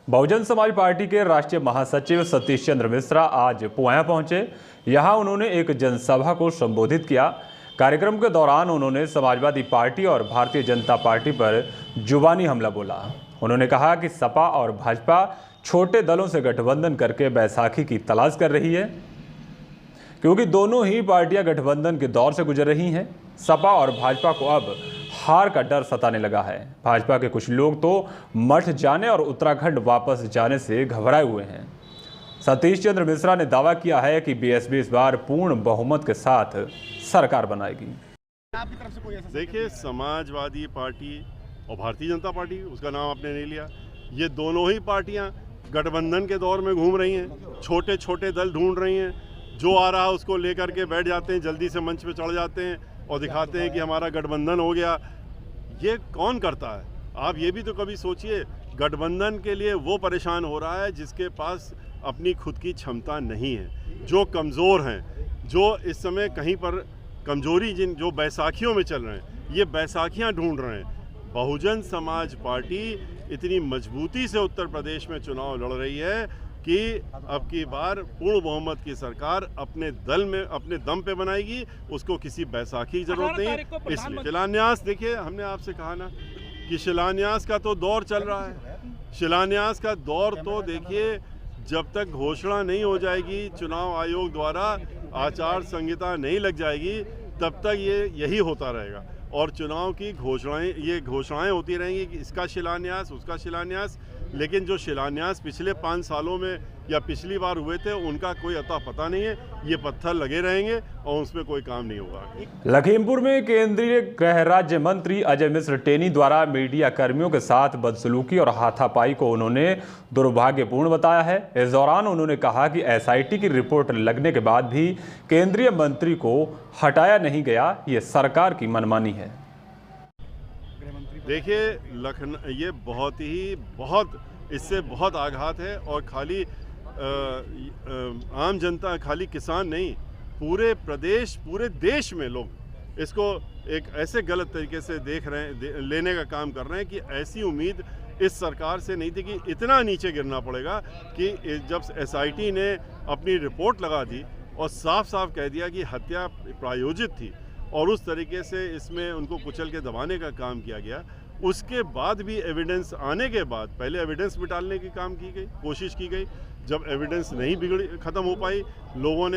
Bahujan Samaj party के राष्ट्रीय महासचिव सतीश चंद्र मिश्रा आज पुआया पहुंचे। यहां उन्होंने एक जनसभा को संबोधित किया। कार्यक्रम के दौरान उन्होंने समाजवादी पार्टी और भारतीय जनता पार्टी पर जुबानी हमला बोला। उन्होंने कहा कि सपा और भाजपा छोटे दलों से गठबंधन करके बैसाखी की तलाश कर रही है, क्योंकि दोनों ही पार्टियां गठबंधन के दौर से गुजर रही हैं। सपा और भाजपा को अब हार का डर सताने लगा है। भाजपा के कुछ लोग तो मठ जाने और उत्तराखंड वापस जाने से घबराए हुए हैं। सतीश चंद्र मिश्रा ने दावा किया है कि बीएसपी इस बार पूर्ण बहुमत के साथ सरकार बनाएगी। देखिए, समाजवादी पार्टी और भारतीय जनता पार्टी, उसका नाम आपने नहीं लिया, ये दोनों ही पार्टियां गठबंधन के दौर में घूम रही हैं। छोटे छोटे दल ढूंढ रही हैं, जो आ रहा है उसको लेकर के बैठ जाते हैं, जल्दी से मंच पे चढ़ जाते हैं और दिखाते हैं कि हमारा गठबंधन हो गया। ये कौन करता है? आप ये भी तो कभी सोचिए, गठबंधन के लिए वो परेशान हो रहा है जिसके पास अपनी खुद की क्षमता नहीं है, जो कमज़ोर हैं, जो इस समय कहीं पर कमजोरी जो बैसाखियों में चल रहे हैं, ये बैसाखियां ढूंढ रहे हैं। बहुजन समाज पार्टी इतनी मजबूती से उत्तर प्रदेश में चुनाव लड़ रही है कि अब की बार पूर्ण बहुमत की सरकार अपने दल में अपने दम पे बनाएगी। उसको किसी बैसाखी की जरूरत नहीं। इसलिए शिलान्यास, देखिए, हमने आपसे कहा ना कि शिलान्यास का तो दौर चल रहा है। शिलान्यास का दौर तो देखिए, जब तक घोषणा नहीं हो जाएगी, चुनाव आयोग द्वारा आचार संहिता नहीं लग जाएगी, तब तक यही होता रहेगा। और चुनाव की घोषणाएं होती रहेंगी कि इसका शिलान्यास, उसका शिलान्यास, लेकिन जो शिलान्यास पिछले 5 सालों में या पिछली बार हुए थे, उनका कोई अता पता नहीं है। ये पत्थर लगे रहेंगे और उसमें कोई काम नहीं होगा। लखीमपुर में केंद्रीय गृह राज्य मंत्री अजय मिश्र टेनी द्वारा मीडिया कर्मियों के साथ बदसलूकी और हाथापाई को उन्होंने दुर्भाग्यपूर्ण बताया है। इस दौरान उन्होंने कहा कि एसआईटी की रिपोर्ट लगने के बाद भी केंद्रीय मंत्री को हटाया नहीं गया, ये सरकार की मनमानी है। देखिए, ये बहुत इससे बहुत आघात है। और खाली आम जनता, खाली किसान नहीं, पूरे प्रदेश, पूरे देश में लोग इसको एक ऐसे गलत तरीके से देख रहे हैं, लेने का काम कर रहे हैं कि ऐसी उम्मीद इस सरकार से नहीं थी कि इतना नीचे गिरना पड़ेगा। कि जब एसआईटी ने अपनी रिपोर्ट लगा दी और साफ साफ कह दिया कि हत्या प्रायोजित थी और उस तरीके से इसमें उनको कुचल के दबाने का काम किया गया, उसके बाद भी एविडेंस आने के बाद पहले एविडेंस मिटाने की काम की गई, कोशिश की गई। जब एविडेंस नहीं ख़त्म हो पाई,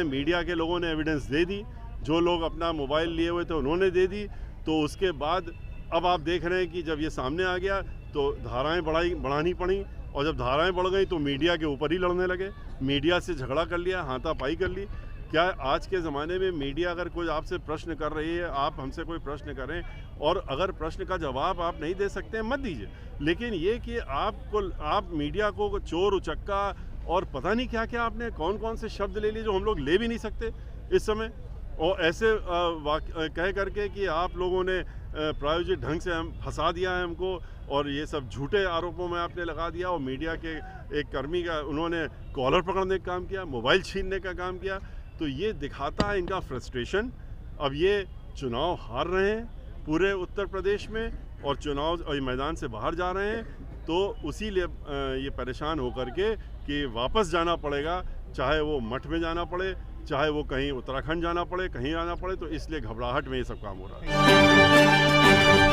मीडिया के लोगों ने एविडेंस दे दी, जो लोग अपना मोबाइल लिए हुए थे उन्होंने दे दी। तो उसके बाद अब आप देख रहे हैं कि जब ये सामने आ गया तो धाराएं बढ़ानी पड़ी, और जब धाराएं बढ़ गई तो मीडिया के ऊपर ही लड़ने लगे, मीडिया से झगड़ा कर लिया, हाथापाई कर ली। क्या आज के ज़माने में मीडिया अगर कोई आपसे प्रश्न कर रही है, आप हमसे कोई प्रश्न करें और अगर प्रश्न का जवाब आप नहीं दे सकते हैं, मत दीजिए। लेकिन ये कि आप मीडिया को चोर उचक्का और पता नहीं क्या क्या आपने कौन कौन से शब्द ले लिए जो हम लोग ले भी नहीं सकते इस समय, और ऐसे कह करके कि आप लोगों ने प्रायोजित ढंग से हम फंसा दिया है हमको, और ये सब झूठे आरोपों में आपने लगा दिया। और मीडिया के एक कर्मी का उन्होंने कॉलर पकड़ने का काम किया, मोबाइल छीनने का काम किया। तो ये दिखाता है इनका फ्रस्ट्रेशन। अब ये चुनाव हार रहे हैं पूरे उत्तर प्रदेश में और चुनाव और मैदान से बाहर जा रहे हैं, तो उसी लिए ये परेशान होकर के कि वापस जाना पड़ेगा, चाहे वो मठ में जाना पड़े, चाहे वो कहीं उत्तराखंड जाना पड़े, कहीं जाना पड़े। तो इसलिए घबराहट में ये सब काम हो रहा है।